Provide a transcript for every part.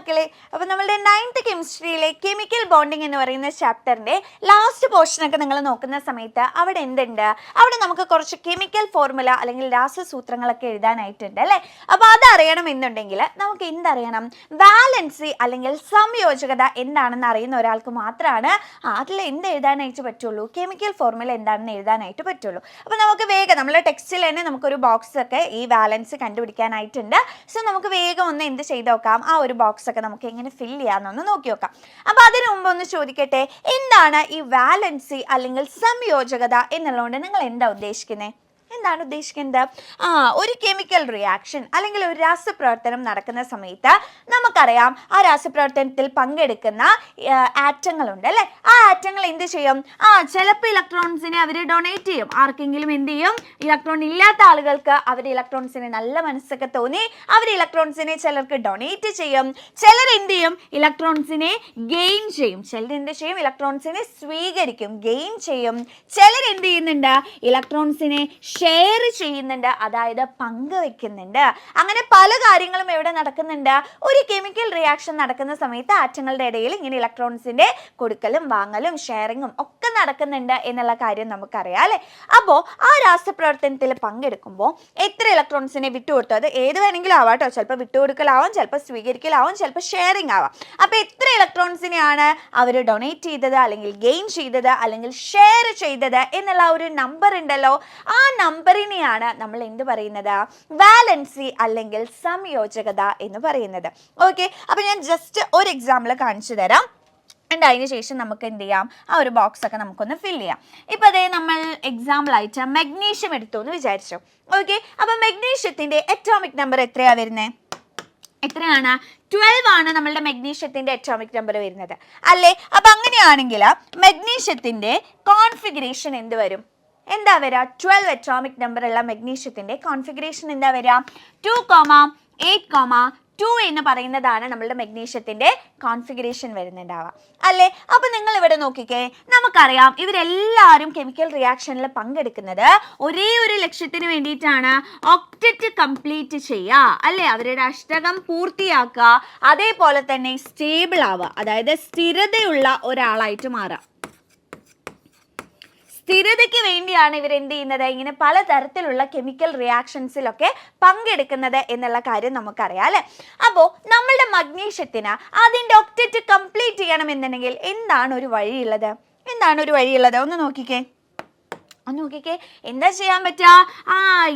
മക്കളെ, അപ്പോൾ നമ്മളുടെ 9th കെമിസ്ട്രിയിലെ കെമിക്കൽ ബോണ്ടിങ് എന്ന് പറയുന്ന ചാപ്റ്ററിൻ്റെ ലാസ്റ്റ് പോർഷനൊക്കെ നിങ്ങൾ നോക്കുന്ന സമയത്ത് അവിടെ എന്തുണ്ട്, അവിടെ നമുക്ക് കുറച്ച് കെമിക്കൽ ഫോർമുല അല്ലെങ്കിൽ രാസസൂത്രങ്ങളൊക്കെ എഴുതാനായിട്ടുണ്ട് അല്ലേ. അപ്പോൾ അതറിയണം എന്നുണ്ടെങ്കിൽ നമുക്ക് എന്തറിയണം, വാലൻസി അല്ലെങ്കിൽ സംയോജകത എന്താണെന്ന് അറിയുന്ന ഒരാൾക്ക് മാത്രമാണ് അതിൽ എന്ത് എഴുതാനായിട്ട് പറ്റുള്ളൂ, കെമിക്കൽ ഫോർമുല എന്താണെന്ന് എഴുതാനായിട്ട് പറ്റുള്ളൂ. അപ്പോൾ നമുക്ക് വേഗം നമ്മുടെ ടെക്സ്റ്റിൽ തന്നെ നമുക്കൊരു ബോക്സ് ഒക്കെ ഈ വാലൻസി കണ്ടുപിടിക്കാനായിട്ടുണ്ട്. സോ നമുക്ക് വേഗം ഒന്ന് എന്ത് ചെയ്ത് നോക്കാം, ആ ഒരു ബോക്സ് ഒക്കെ നമുക്ക് എങ്ങനെ ഫിൽ ചെയ്യാമെന്നൊന്ന് നോക്കി നോക്കാം. അപ്പോൾ അതിനു മുമ്പ് ഒന്ന് ചോദിക്കട്ടെ, എന്താണ് ഈ വാലൻസി അല്ലെങ്കിൽ സംയോജകത എന്നുള്ളതുകൊണ്ട് നിങ്ങൾ എന്താ ഉദ്ദേശിക്കുന്നത്? എന്താണ് ഉദ്ദേശിക്കുന്നത്? ഒരു കെമിക്കൽ റിയാക്ഷൻ അല്ലെങ്കിൽ ഒരു രാസപ്രവർത്തനം നടക്കുന്ന സമയത്ത് നമുക്കറിയാം ആ രാസപ്രവർത്തനത്തിൽ പങ്കെടുക്കുന്ന ആറ്റങ്ങളുണ്ട് അല്ലേ. ആ ആറ്റങ്ങൾ എന്ത് ചെയ്യും, ചിലപ്പോൾ ഇലക്ട്രോൺസിനെ അവർ ഡൊണേറ്റ് ചെയ്യും. ആർക്കെങ്കിലും എന്ത് ചെയ്യും, ഇലക്ട്രോൺ ഇല്ലാത്ത ആളുകൾക്ക് അവർ ഇലക്ട്രോൺസിനെ നല്ല മനസ്സൊക്കെ തോന്നി അവർ ഇലക്ട്രോൺസിനെ ചിലർക്ക് ഡൊണേറ്റ് ചെയ്യും. ചിലർ എന്ത് ചെയ്യും, ഇലക്ട്രോൺസിനെ ഗെയിൻ ചെയ്യും. ചിലർ എന്ത് ചെയ്യും, ഇലക്ട്രോൺസിനെ സ്വീകരിക്കും, ഗെയിൻ ചെയ്യും. ചിലർ എന്ത് ചെയ്യുന്നുണ്ട്, ഇലക്ട്രോൺസിനെ ഷെയർ ചെയ്യുന്നുണ്ട്, അതായത് പങ്കുവെക്കുന്നുണ്ട്. അങ്ങനെ പല കാര്യങ്ങളും എവിടെ നടക്കുന്നുണ്ട്, ഒരു കെമിക്കൽ റിയാക്ഷൻ നടക്കുന്ന സമയത്ത് ആറ്റങ്ങളുടെ ഇടയിൽ ഇങ്ങനെ ഇലക്ട്രോൺസിന്റെ കൊടുക്കലും വാങ്ങലും ഷെയറിങ്ങും ഒക്കെ നടക്കുന്നുണ്ട് എന്നുള്ള കാര്യം നമുക്കറിയാം അല്ലേ. അപ്പോൾ ആ രാസപ്രവർത്തനത്തിൽ പങ്കെടുക്കുമ്പോൾ എത്ര ഇലക്ട്രോൺസിനെ വിട്ടുകൊടുത്തു, അത് ഏത് വേണമെങ്കിലും ആവാം കേട്ടോ. ചിലപ്പോൾ വിട്ടുകൊടുക്കലാവാം, ചിലപ്പോൾ സ്വീകരിക്കലാവാം, ചിലപ്പോൾ ഷെയറിങ് ആവാം. അപ്പോൾ എത്ര ഇലക്ട്രോൺസിനെയാണ് അവർ ഡൊണേറ്റ് ചെയ്തത് അല്ലെങ്കിൽ ഗെയിൻ ചെയ്തത് അല്ലെങ്കിൽ ഷെയർ ചെയ്തത് എന്നുള്ള ഒരു നമ്പർ ഉണ്ടല്ലോ, ആ നമ്പറിനെയാണ് നമ്മൾ എന്ത് പറയുന്നത്, വാലൻസി അല്ലെങ്കിൽ സംയോജകത എന്ന് പറയുന്നത്. ഓക്കെ, അപ്പോൾ ഞാൻ ജസ്റ്റ് ഒരു എക്സാമ്പിൾ കാണിച്ചു തരാം. അതിന് ശേഷം നമുക്ക് എന്ത് ചെയ്യാം, ആ ഒരു ബോക്സ് ഒക്കെ നമുക്കൊന്ന് ഫിൽ ചെയ്യാം. ഇപ്പം അതേ നമ്മൾ എക്സാമ്പിൾ ആയിട്ട് മഗ്നീഷ്യം എടുത്തു എന്ന് വിചാരിച്ചു. ഓക്കെ, അപ്പം മഗ്നീഷ്യത്തിൻ്റെ അറ്റോമിക് നമ്പർ എത്രയാണ് വരുന്നത്? എത്രയാണ്? 12 ആണ് നമ്മളുടെ മഗ്നീഷ്യത്തിൻ്റെ അറ്റോമിക് നമ്പർ വരുന്നത് അല്ലേ. അപ്പം അങ്ങനെയാണെങ്കിൽ മഗ്നീഷ്യത്തിൻ്റെ കോൺഫിഗറേഷൻ എന്ത് വരും, എന്താ വരിക? 12 അറ്റോമിക് നമ്പർ ഉള്ള മഗ്നീഷ്യത്തിൻ്റെ കോൺഫിഗറേഷൻ എന്താ വരിക? 2,8,2 എന്ന് പറയുന്നതാണ് നമ്മളുടെ മഗ്നീഷ്യത്തിൻ്റെ കോൺഫിഗറേഷൻ വരുന്നുണ്ടാവുക അല്ലേ. അപ്പം നിങ്ങൾ ഇവിടെ നോക്കിക്കേ, നമുക്കറിയാം ഇവരെല്ലാവരും കെമിക്കൽ റിയാക്ഷനിൽ പങ്കെടുക്കുന്നത് ഒരേ ഒരു ലക്ഷ്യത്തിന് വേണ്ടിയിട്ടാണ്, ഒക്ടറ്റ് കംപ്ലീറ്റ് ചെയ്യുക അല്ലേ, അവരുടെ അഷ്ടകം പൂർത്തിയാക്കുക, അതേപോലെ തന്നെ സ്റ്റേബിൾ ആവുക, അതായത് സ്ഥിരതയുള്ള ഒരാളായിട്ട് മാറുക. സ്ഥിരതയ്ക്ക് വേണ്ടിയാണ് ഇവർ എന്ത് ചെയ്യുന്നത്, ഇങ്ങനെ പലതരത്തിലുള്ള കെമിക്കൽ റിയാക്ഷൻസിലൊക്കെ പങ്കെടുക്കുന്നത് എന്നുള്ള കാര്യം നമുക്കറിയാം അല്ലേ. അപ്പോൾ നമ്മളുടെ മഗ്നീഷ്യത്തിന് അതിൻ്റെ ഒക്ടറ്റ് കംപ്ലീറ്റ് ചെയ്യണമെന്നുണ്ടെങ്കിൽ എന്താണ് ഒരു വഴിയുള്ളത്? ഒന്ന് നോക്കിക്കേ, എന്താ ചെയ്യാൻ പറ്റുക?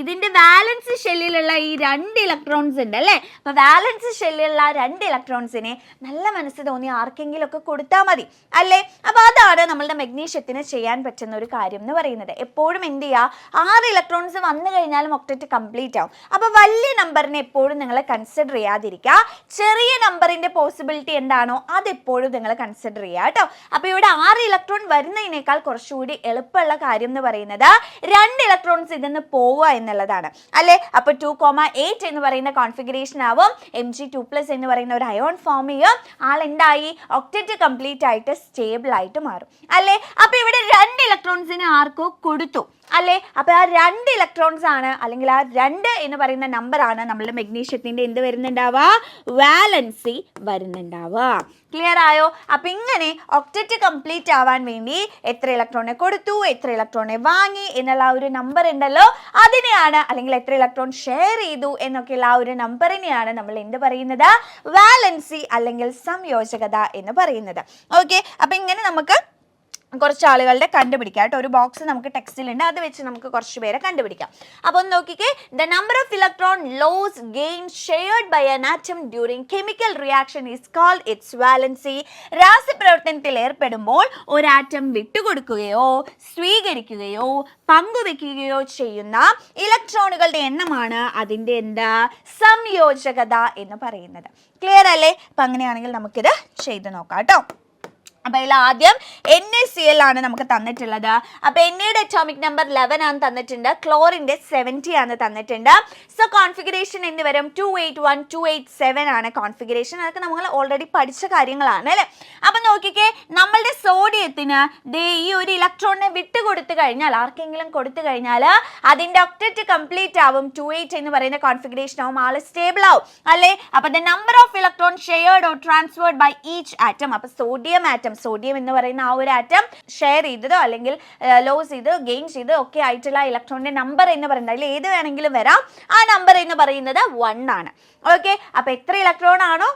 ഇതിൻ്റെ വാലൻസ് ഷെല്ലിലുള്ള ഈ 2 ഇലക്ട്രോൺസ് ഉണ്ട് അല്ലേ. അപ്പോൾ വാലൻസ് ഷെല്ലിലുള്ള 2 ഇലക്ട്രോൺസിനെ നല്ല മനസ്സ് തോന്നി ആർക്കെങ്കിലും ഒക്കെ കൊടുത്താൽ മതി അല്ലേ. അപ്പോൾ അതാണ് നമ്മളുടെ മഗ്നീഷ്യത്തിന് ചെയ്യാൻ പറ്റുന്ന ഒരു കാര്യം എന്ന് പറയുന്നത്. എപ്പോഴും എന്ത് ചെയ്യുക, 6 ഇലക്ട്രോൺസ് വന്നു കഴിഞ്ഞാലും ഒക്ടറ്റ് കംപ്ലീറ്റ് ആവും. അപ്പോൾ വലിയ നമ്പറിനെ എപ്പോഴും നിങ്ങൾ കൺസിഡർ ചെയ്യാതിരിക്കുക. ചെറിയ നമ്പറിൻ്റെ പോസിബിലിറ്റി എന്താണോ അതെപ്പോഴും നിങ്ങൾ കൺസിഡർ ചെയ്യുക കേട്ടോ. അപ്പോൾ ഇവിടെ 6 ഇലക്ട്രോൺ വരുന്നതിനേക്കാൾ കുറച്ചുകൂടി എളുപ്പമുള്ള കാര്യം എന്ന് പറയുന്നത് 2 ഇലക്ട്രോൺസ് ഇതിന്ന് പോവുക എന്നുള്ളതാണ് അല്ലേ. അപ്പോൾ 2,8 എന്ന് പറയുന്ന കോൺഫിഗറേഷൻ ആവും, Mg2+ എന്ന് പറയുന്ന ഒരു അയോൺ ഫോം ചെയ്യും, ആളെന്തായി, ഒക്ടറ്റ് കംപ്ലീറ്റ് ആയിട്ട് സ്റ്റേബിൾ ആയിട്ട് മാറും അല്ലേ. അപ്പോൾ ഇവിടെ 2 ഇലക്ട്രോൺസിന് ആർക്കോ കൊടുത്തു അല്ലേ. അപ്പോൾ ആ 2 ഇലക്ട്രോൺസ് ആണ് അല്ലെങ്കിൽ ആ 2 എന്ന് പറയുന്ന നമ്പറാണ് നമ്മളുടെ മഗ്നീഷ്യത്തിൻ്റെ എന്ത് വരുന്നുണ്ടാവുക, വാലൻസി വരുന്നുണ്ടാവുക. ക്ലിയർ ആയോ? അപ്പം ഇങ്ങനെ ഒക്ടറ്റ് കംപ്ലീറ്റ് ആവാൻ വേണ്ടി എത്ര ഇലക്ട്രോണെ കൊടുത്തു, എത്ര ഇലക്ട്രോണെ വാങ്ങി എന്നുള്ള ഒരു നമ്പർ ഉണ്ടല്ലോ, അതിനെയാണ്, അല്ലെങ്കിൽ എത്ര ഇലക്ട്രോൺ ഷെയർ ചെയ്തു എന്നൊക്കെയുള്ള ആ ഒരു നമ്പറിനെയാണ് നമ്മൾ എന്ത് പറയുന്നത്, വാലൻസി അല്ലെങ്കിൽ സംയോജകത എന്ന് പറയുന്നത്. ഓക്കെ, അപ്പം ഇങ്ങനെ നമുക്ക് കുറച്ച് ആളുകളുടെ കണ്ടുപിടിക്കാം കേട്ടോ. ഒരു ബോക്സ് നമുക്ക് ടെക്സ്റ്റിലുണ്ട്, അത് വെച്ച് നമുക്ക് കുറച്ച് പേരെ കണ്ടുപിടിക്കാം. അപ്പോൾ ഒന്ന് നോക്കിക്കേ, the number of electron loss gain shared by an atom during chemical reaction is called its valency. രാസപ്രവർത്തനത്തിൽ ഏർപ്പെടുമ്പോൾ ഒരു ആറ്റം വിട്ടുകൊടുക്കുകയോ സ്വീകരിക്കുകയോ പങ്കുവെക്കുകയോ ചെയ്യുന്ന ഇലക്ട്രോണുകളുടെ എണ്ണമാണ് അതിൻ്റെ എന്താ, സംയോജകത എന്ന് പറയുന്നത്. ക്ലിയർ അല്ലേ? അപ്പം അങ്ങനെയാണെങ്കിൽ നമുക്കിത് ചെയ്ത് നോക്കാം കേട്ടോ. അപ്പോൾ ഇതിൽ ആദ്യം NaCl ആണ് നമുക്ക് തന്നിട്ടുള്ളത്. അപ്പോൾ എണ്ണയുടെ അറ്റോമിക് നമ്പർ 11 ആണ് തന്നിട്ടുണ്ട്, ക്ലോറിൻ്റെ 70 ആണ് തന്നിട്ടുണ്ട്. സോ കോൺഫിഗറേഷൻ എന്ത് വരും? 281 287 ആണ് കോൺഫിഗറേഷൻ. അതൊക്കെ നമ്മൾ ഓൾറെഡി പഠിച്ച കാര്യങ്ങളാണ് അല്ലേ. അപ്പം നോക്കിക്കേ, നമ്മളുടെ സോഡിയത്തിന് ഈ ഒരു ഇലക്ട്രോണിനെ വിട്ട് കൊടുത്തു കഴിഞ്ഞാൽ, ആർക്കെങ്കിലും കൊടുത്തു കഴിഞ്ഞാൽ അതിൻ്റെ ഒക്ടറ്റ് കംപ്ലീറ്റ് ആവും, 28 എന്ന് പറയുന്ന കോൺഫിഗറേഷൻ ആവും, ആൾ സ്റ്റേബിൾ ആവും അല്ലേ. അപ്പോൾ the number of electron shared or transferred by each atom. അപ്പോൾ സോഡിയം എന്ന് പറയുന്ന ആ ഒരു ആറ്റം ഷെയർ ചെയ്തതോ അല്ലെങ്കിൽ ലോസ് ചെയ്ത് ഗെയിൻ ചെയ്ത് ഒക്കെ ആയിട്ടുള്ള ഇലക്ട്രോണിന്റെ നമ്പർ എന്ന് പറയുന്നത്, അതിൽ ഏത് വേണമെങ്കിലും വരാം, ആ നമ്പർ എന്ന് പറയുന്നത് 1 ആണ്. ഓക്കെ, അപ്പൊ എത്ര ഇലക്ട്രോൺ ആണോ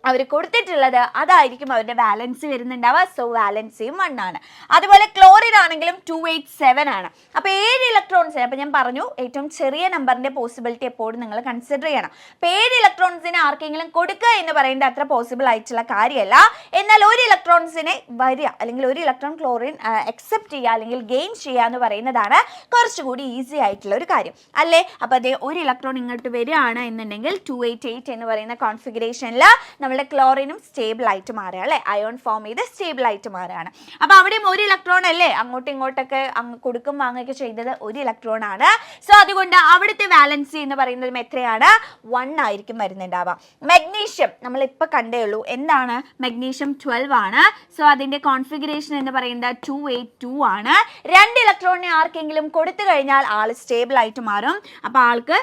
അവർ കൊടുത്തിട്ടുള്ളത് അതായിരിക്കും അവരുടെ വാലൻസി വരുന്നുണ്ടാവുക. സോ വാലൻസിയും 1 ആണ്. അതുപോലെ ക്ലോറിൻ ആണെങ്കിലും 287 ആണ്. അപ്പോൾ 7 ഇലക്ട്രോൺസിന്, അപ്പോൾ ഞാൻ പറഞ്ഞു ഏറ്റവും ചെറിയ നമ്പറിൻ്റെ പോസിബിലിറ്റി എപ്പോഴും നിങ്ങൾ കൺസിഡർ ചെയ്യണം. അപ്പോൾ 7 ഇലക്ട്രോൺസിന് ആർക്കെങ്കിലും കൊടുക്കുക എന്ന് പറയുന്നത് അത്ര പോസിബിൾ ആയിട്ടുള്ള കാര്യമല്ല. എന്നാൽ ഒരു ഇലക്ട്രോൺസിനെ വരിക അല്ലെങ്കിൽ ഒരു ഇലക്ട്രോൺ ക്ലോറിൻ അക്സെപ്റ്റ് ചെയ്യുക അല്ലെങ്കിൽ ഗെയിൻ ചെയ്യുക എന്ന് പറയുന്നതാണ് കുറച്ചുകൂടി ഈസി ആയിട്ടുള്ള ഒരു കാര്യം അല്ലേ. അപ്പോൾ അതേ ഒരു ഇലക്ട്രോൺ ഇങ്ങോട്ട് വരികയാണ് എന്നുണ്ടെങ്കിൽ 288 എന്ന് പറയുന്ന കോൺഫിഗറേഷനിൽ നമ്മൾ ക്ലോറിനും സ്റ്റേബിൾ ആയിട്ട് മാറുക അല്ലേ, അയോൺ ഫോം ചെയ്ത് സ്റ്റേബിൾ ആയിട്ട് മാറുകയാണ്. അപ്പോൾ അവിടെയും ഒരു ഇലക്ട്രോൺ അല്ലേ, അങ്ങോട്ടും ഇങ്ങോട്ടൊക്കെ കൊടുക്കും വാങ്ങുകയൊക്കെ ചെയ്തത് ഒരു ഇലക്ട്രോൺ ആണ്. സോ അതുകൊണ്ട് അവിടുത്തെ വാലൻസി എന്ന് പറയുന്നത് എത്രയാണ്? 1 ആയിരിക്കും വരുന്നുണ്ടാവുക. മെഗ്നീഷ്യം നമ്മളിപ്പോൾ കണ്ടേ ഉള്ളൂ, എന്താണ് മെഗ്നീഷ്യം 12 ആണ്. സോ അതിൻ്റെ കോൺഫിഗറേഷൻ എന്ന് പറയുന്നത് 282 ആണ്. 2 ഇലക്ട്രോണിനെ ആർക്കെങ്കിലും കൊടുത്തു കഴിഞ്ഞാൽ ആൾ സ്റ്റേബിൾ ആയിട്ട് മാറും. അപ്പോൾ ആൾക്ക്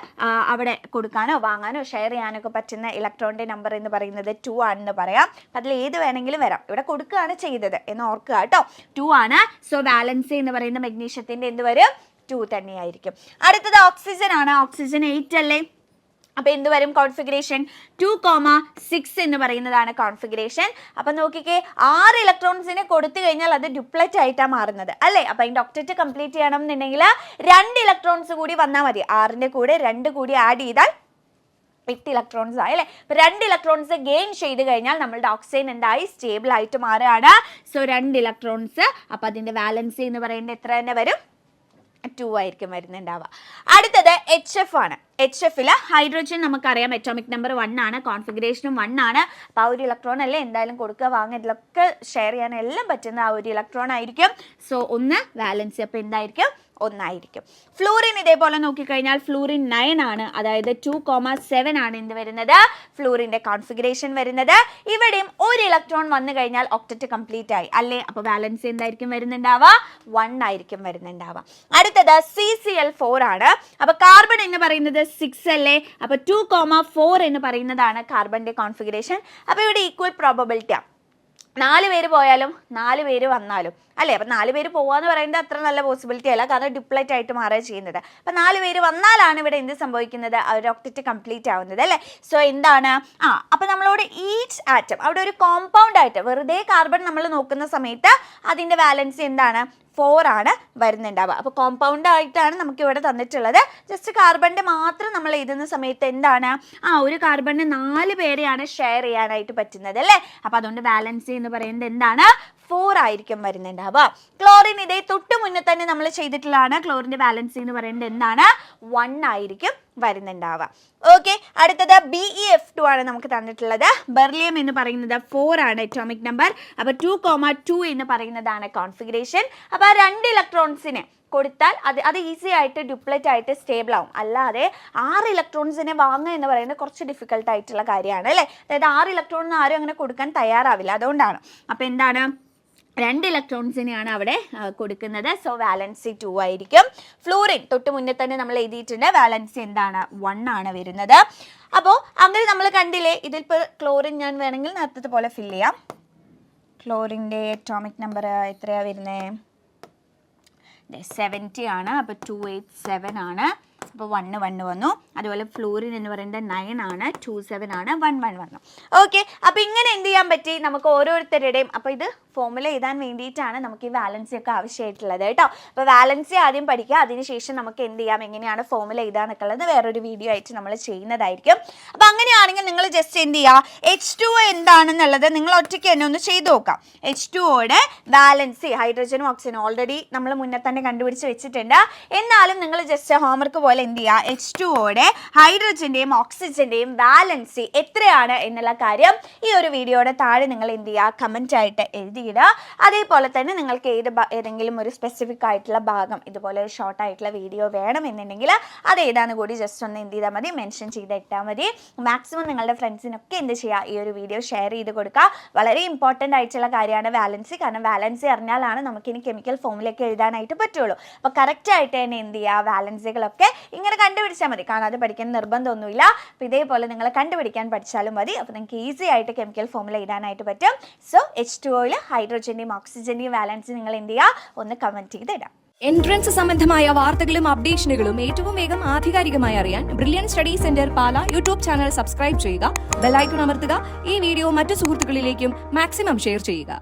അവിടെ കൊടുക്കാനോ വാങ്ങാനോ ഷെയർ ചെയ്യാനൊക്കെ പറ്റുന്ന ഇലക്ട്രോണിൻ്റെ നമ്പർ എന്ന് പറയുന്നത് 2 ആണെന്ന് പറയാം. അതിൽ ഏത് വേണമെങ്കിലും വരാം, ഇവിടെ കൊടുക്കുകയാണ് ചെയ്തത് എന്ന് ഓർക്കുക കേട്ടോ. 2 ആണ്. സോ വാലൻസി എന്ന് പറയുന്ന മെഗ്നീഷ്യത്തിൻ്റെ എന്ത് വരും? 2 തന്നെയായിരിക്കും. അടുത്തത് ഓക്സിജൻ ആണ്. ഓക്സിജൻ 8 അല്ലേ. അപ്പോൾ എന്ത് വരും കോൺഫിഗറേഷൻ? 2,6 എന്ന് പറയുന്നതാണ് കോൺഫിഗറേഷൻ. അപ്പം നോക്കിക്കേ, 6 ഇലക്ട്രോൺസിനെ കൊടുത്തു കഴിഞ്ഞാൽ അത് ഡ്യൂപ്ലറ്റ് ആയിട്ടാണ് മാറുന്നത് അല്ലേ. അപ്പോൾ അതിൻ്റെ ഒക്ടറ്റ് കംപ്ലീറ്റ് ചെയ്യണം എന്നുണ്ടെങ്കിൽ 2 ഇലക്ട്രോൺസ് കൂടി വന്നാൽ മതി. 6ൻ്റെ കൂടെ 2 കൂടി ആഡ് ചെയ്താൽ 8 ഇലക്ട്രോൺസ് ആയി അല്ലേ. ഇപ്പോൾ 2 ഇലക്ട്രോൺസ് ഗെയിൻ ചെയ്ത് കഴിഞ്ഞാൽ നമ്മളുടെ ഓക്സിജൻ എന്തായി? സ്റ്റേബിൾ ആയിട്ട് മാറുകയാണ്. So 2 electrons. അപ്പോൾ അതിൻ്റെ വാലൻസി എന്ന് പറയുന്നത് എത്ര തന്നെ വരും? 2 ആയിരിക്കും വരുന്നുണ്ടാവുക. അടുത്തത് HF ആണ്. HFൽ ഹൈഡ്രജൻ നമുക്കറിയാം അറ്റോമിക് നമ്പർ 1 ആണ്, കോൺഫിഗറേഷനും 1 ആണ്. അപ്പോൾ ആ ഒരു ഇലക്ട്രോൺ അല്ലേ എന്തായാലും കൊടുക്കുക വാങ്ങുക ഇതിലൊക്കെ ഷെയർ ചെയ്യാൻ എല്ലാം പറ്റുന്ന ആ ഒരു ഇലക്ട്രോൺ ആയിരിക്കും. സോ 1 വാലൻസി അപ്പോൾ എന്തായിരിക്കും? 1 ആയിരിക്കും. ഫ്ലൂറിൻ ഇതേപോലെ നോക്കിക്കഴിഞ്ഞാൽ ഫ്ലൂറിൻ 9 ആണ്, അതായത് 2,7 ആണ് എന്ത് വരുന്നത്? ഫ്ലൂറിൻ്റെ കോൺഫിഗറേഷൻ വരുന്നത്. ഇവിടെയും ഒരു ഇലക്ട്രോൺ വന്നു കഴിഞ്ഞാൽ ഒക്ടറ്റ് കംപ്ലീറ്റ് ആയി അല്ലേ. അപ്പോൾ ബാലൻസ് എന്തായിരിക്കും വരുന്നുണ്ടാവുക? 1 ആയിരിക്കും വരുന്നുണ്ടാവുക. അടുത്തത് CCl4 ആണ്. അപ്പോൾ കാർബൺ എന്ന് പറയുന്നത് 6 അല്ലേ. അപ്പോൾ 2,4 എന്ന് പറയുന്നതാണ് കാർബണിൻ്റെ കോൺഫിഗറേഷൻ. അപ്പോൾ ഇവിടെ ഈക്വൽ പ്രോബബിലിറ്റിയാണ്. 4 പേര് പോയാലും 4 പേര് വന്നാലും അല്ലേ. അപ്പം 4 പേര് പോകാന്ന് പറയുന്നത് അത്ര നല്ല പോസിബിലിറ്റി അല്ല, കാരണം ഡ്യൂപ്ലറ്റ് ആയിട്ട് മാറുക ചെയ്യുന്നത്. അപ്പം 4 പേര് വന്നാലാണ് ഇവിടെ എന്ത് സംഭവിക്കുന്നത്? ഒരു ഒക്ടറ്റ് കംപ്ലീറ്റ് ആവുന്നത് അല്ലേ. സോ എന്താണ്? അപ്പം നമ്മളോട് ഈച്ച് ആറ്റം അവിടെ ഒരു കോമ്പൗണ്ട് ആയിട്ട് വെറുതെ കാർബൺ നമ്മൾ നോക്കുന്ന സമയത്ത് അതിൻ്റെ വാലൻസി എന്താണ്? 4 ആണ് വരുന്നുണ്ടാവുക. അപ്പോൾ കോമ്പൗണ്ട് ആയിട്ടാണ് നമുക്ക് ഇവിടെ തന്നിട്ടുള്ളത്. ജസ്റ്റ് കാർബണിൻ്റെ മാത്രം നമ്മൾ എഴുതുന്ന സമയത്ത് എന്താണ്? ഒരു കാർബണിന് 4 പേരെയാണ് ഷെയർ ചെയ്യാനായിട്ട് പറ്റുന്നത് അല്ലേ. അപ്പോൾ അതുകൊണ്ട് ബാലൻസി എന്ന് പറയുന്നത് എന്താണ്? 4 ആയിരിക്കും വരുന്നുണ്ടാവുക. ക്ലോറിൻ ഇതേ തൊട്ട് മുന്നേ തന്നെ നമ്മൾ ചെയ്തിട്ടുള്ളതാണ്. ക്ലോറിൻ്റെ ബാലൻസി എന്ന് പറയുന്നത് എന്താണ്? 1 ആയിരിക്കും വരുന്നുണ്ടാവുക. ഓക്കെ, അടുത്തത് BeF2 ആണ് നമുക്ക് തന്നിട്ടുള്ളത്. ബെർലിയം എന്ന് പറയുന്നത് 4 ആണ് അറ്റോമിക് നമ്പർ. അപ്പോൾ 2,2 എന്ന് പറയുന്നതാണ് കോൺഫിഗറേഷൻ. അപ്പോൾ 2 ഇലക്ട്രോൺസിനെ കൊടുത്താൽ അത് ഈസി ആയിട്ട് ഡ്യൂപ്ലറ്റ് ആയിട്ട് സ്റ്റേബിൾ ആവും. അല്ലാതെ 6 ഇലക്ട്രോൺസിനെ വാങ്ങുക എന്ന് പറയുന്നത് കുറച്ച് ഡിഫിക്കൽട്ട് ആയിട്ടുള്ള കാര്യമാണ് അല്ലേ. അതായത് 6 ഇലക്ട്രോണിന് ആരും അങ്ങനെ കൊടുക്കാൻ തയ്യാറാവില്ല, അതുകൊണ്ടാണ്. അപ്പോൾ എന്താണ്? 2 ഇലക്ട്രോൺസിനെയാണ് അവിടെ കൊടുക്കുന്നത്. സോ വാലൻസി 2 ആയിരിക്കും. ഫ്ലൂറിൻ തൊട്ട് മുന്നേ തന്നെ നമ്മൾ എഴുതിയിട്ടുണ്ട്, വാലൻസി എന്താണ്? 1 ആണ് വരുന്നത്. അപ്പോൾ അങ്ങനെ നമ്മൾ കണ്ടില്ലേ. ഇതിപ്പോൾ ക്ലോറിൻ ഞാൻ വേണമെങ്കിൽ നേരത്തെ പോലെ ഫില്ല് ചെയ്യാം. ക്ലോറിൻ്റെ അറ്റോമിക് നമ്പർ എത്രയാണ് വരുന്നത്? 70 ആണ്. അപ്പോൾ 287 ആണ്. അപ്പോൾ 1 വന്നു. അതുപോലെ ഫ്ലൂറിൻ എന്ന് പറയുന്നത് 9 ആണ്, 27 ആണ്, 1 വന്നു. ഓക്കെ, അപ്പോൾ ഇങ്ങനെ എന്ത് ചെയ്യാൻ പറ്റി? നമുക്ക് ഓരോരുത്തരുടെയും, അപ്പോൾ ഇത് ഫോർമുല എഴുതാൻ വേണ്ടിയിട്ടാണ് നമുക്ക് ഈ വാലൻസി ഒക്കെ ആവശ്യമായിട്ടുള്ളത് കേട്ടോ. അപ്പോൾ വാലൻസി ആദ്യം പഠിക്കുക, അതിനുശേഷം നമുക്ക് എന്ത് ചെയ്യാം, എങ്ങനെയാണ് ഫോർമുല എഴുതാനൊക്കെ ഉള്ളത് വേറൊരു വീഡിയോ ആയിട്ട് നമ്മൾ ചെയ്യുന്നതായിരിക്കും. അപ്പോൾ അങ്ങനെയാണെങ്കിൽ നിങ്ങൾ ജസ്റ്റ് എന്ത് ചെയ്യുക, H2O എന്താണെന്നുള്ളത് നിങ്ങൾ ഒറ്റയ്ക്ക് തന്നെ ഒന്ന് ചെയ്ത് നോക്കാം. H2Oയുടെ വാലൻസി ഹൈഡ്രജനും ഓക്സിജനും ഓൾറെഡി നമ്മൾ മുന്നേ തന്നെ കണ്ടുപിടിച്ച് വെച്ചിട്ടുണ്ട്. എന്നാലും നിങ്ങൾ ജസ്റ്റ് ഹോംവർക്ക് പോലെ എന്ത് ചെയ്യുക, H2Oയുടെ ഹൈഡ്രജൻ്റെയും ഓക്സിജൻ്റെയും വാലൻസി എത്രയാണ് എന്നുള്ള കാര്യം ഈ ഒരു വീഡിയോയുടെ താഴെ നിങ്ങൾ എന്ത് ചെയ്യുക, കമൻ്റ് ആയിട്ട് എഴുതി എഴുതിയിടുക. അതേപോലെ തന്നെ നിങ്ങൾക്ക് ഏതെങ്കിലും ഒരു സ്പെസിഫിക് ആയിട്ടുള്ള ഭാഗം ഇതുപോലെ ഒരു ഷോർട്ട് ആയിട്ടുള്ള വീഡിയോ വേണമെന്നുണ്ടെങ്കിൽ അത് ഏതാണെന്ന് കൂടി ജസ്റ്റ് ഒന്ന് എന്ത് ചെയ്താൽ മതി, മെൻഷൻ ചെയ്ത് ഇട്ടാൽ മതി. മാക്സിമം നിങ്ങളുടെ ഫ്രണ്ട്സിനൊക്കെ എന്ത് ചെയ്യുക, ഈ ഒരു വീഡിയോ ഷെയർ ചെയ്ത് കൊടുക്കുക. വളരെ ഇമ്പോർട്ടൻ്റ് ആയിട്ടുള്ള കാര്യമാണ് വാലൻസി. കാരണം വാലൻസി അറിഞ്ഞാലാണ് നമുക്കിനി കെമിക്കൽ ഫോമിലേക്ക് എഴുതാനായിട്ട് പറ്റുള്ളൂ. അപ്പോൾ കറക്റ്റായിട്ട് തന്നെ എന്ത് ചെയ്യുക, വാലൻസികളൊക്കെ ഇങ്ങനെ കണ്ടുപിടിച്ചാൽ മതി. കാണാതെ പഠിക്കാൻ നിർബന്ധമൊന്നുമില്ല. അപ്പോൾ ഇതേപോലെ നിങ്ങൾ കണ്ടുപിടിക്കാൻ പഠിച്ചാലും മതി. അപ്പോൾ നിങ്ങൾക്ക് ഈസി ആയിട്ട് കെമിക്കൽ ഫോമിൽ എഴുതാനായിട്ട് പറ്റും. സോ H2Oയിൽ ഹൈഡ്രോജൻ്റെയും ഓക്സിജൻ്റെയും വാലൻസി നിങ്ങൾ എന്ത് ചെയ്യുക, ഒന്ന് കമൻറ്റ് ചെയ്ത് ഇടാം. എൻട്രൻസ് സംബന്ധമായ വാർത്തകളും അപ്ഡേഷനുകളും ഏറ്റവും വേഗം ആധികാരികമായി അറിയാൻ ബ്രില്യൻ സ്റ്റഡി സെന്റർ പാല യൂട്യൂബ് ചാനൽ സബ്സ്ക്രൈബ് ചെയ്യുക, ബെൽ ഐക്കൺ അമർത്തുക. ഈ വീഡിയോ മറ്റു സുഹൃത്തുക്കളിലേക്കും മാക്സിമം ഷെയർ ചെയ്യുക.